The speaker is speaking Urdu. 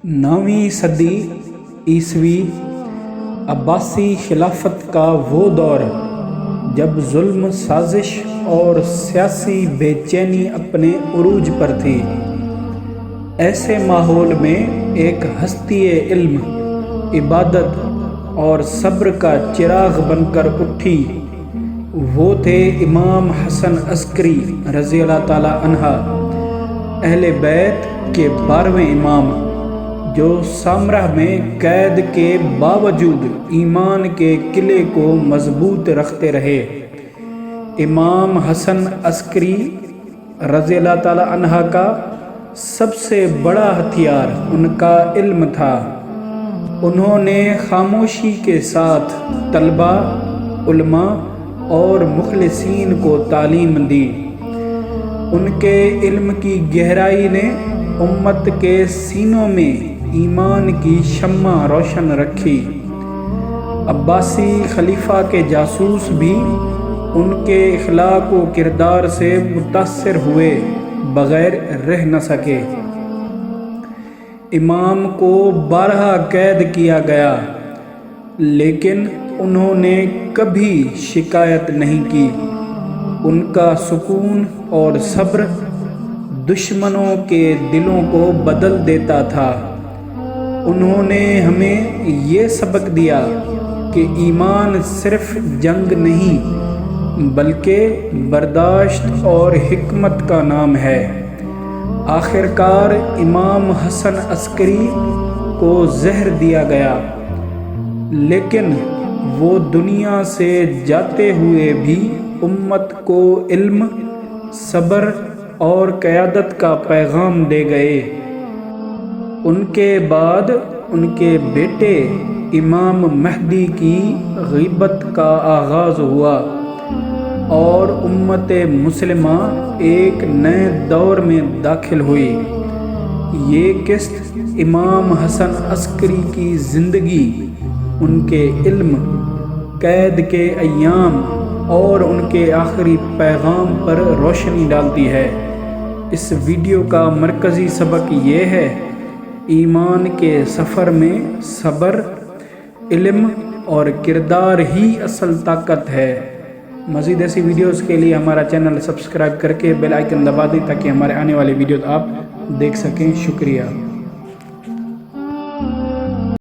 9ویں صدی عیسوی عباسی خلافت کا وہ دور جب ظلم، سازش اور سیاسی بے چینی اپنے عروج پر تھی۔ ایسے ماحول میں ایک ہستی علم، عبادت اور صبر کا چراغ بن کر اٹھی۔ وہ تھے امام حسن عسکری رضی اللہ تعالی عنہ، اہل بیت کے 12ویں امام، جو سامرہ میں قید کے باوجود ایمان کے قلعے کو مضبوط رکھتے رہے۔ امام حسن عسکری رضی اللہ تعالی عنہ کا سب سے بڑا ہتھیار ان کا علم تھا۔ انہوں نے خاموشی کے ساتھ طلباء، علماء اور مخلصین کو تعلیم دی۔ ان کے علم کی گہرائی نے امت کے سینوں میں ایمان کی شمع روشن رکھی۔ عباسی خلیفہ کے جاسوس بھی ان کے اخلاق و کردار سے متاثر ہوئے بغیر رہ نہ سکے۔ امام کو بارہا قید کیا گیا، لیکن انہوں نے کبھی شکایت نہیں کی۔ ان کا سکون اور صبر دشمنوں کے دلوں کو بدل دیتا تھا۔ انہوں نے ہمیں یہ سبق دیا کہ ایمان صرف جنگ نہیں بلکہ برداشت اور حکمت کا نام ہے۔ آخر کار امام حسن عسکری کو زہر دیا گیا، لیکن وہ دنیا سے جاتے ہوئے بھی امت کو علم، صبر اور قیادت کا پیغام دے گئے۔ ان کے بعد ان کے بیٹے امام مہدی کی غیبت کا آغاز ہوا اور امت مسلمہ ایک نئے دور میں داخل ہوئی۔ یہ قسط امام حسن عسکری کی زندگی، ان کے علم، قید کے ایام اور ان کے آخری پیغام پر روشنی ڈالتی ہے۔ اس ویڈیو کا مرکزی سبق یہ ہے: ایمان کے سفر میں صبر، علم اور کردار ہی اصل طاقت ہے۔ مزید ایسی ویڈیوز کے لیے ہمارا چینل سبسکرائب کر کے بیل آئیکن دبا دیں تاکہ ہمارے آنے والے ویڈیوز آپ دیکھ سکیں۔ شکریہ۔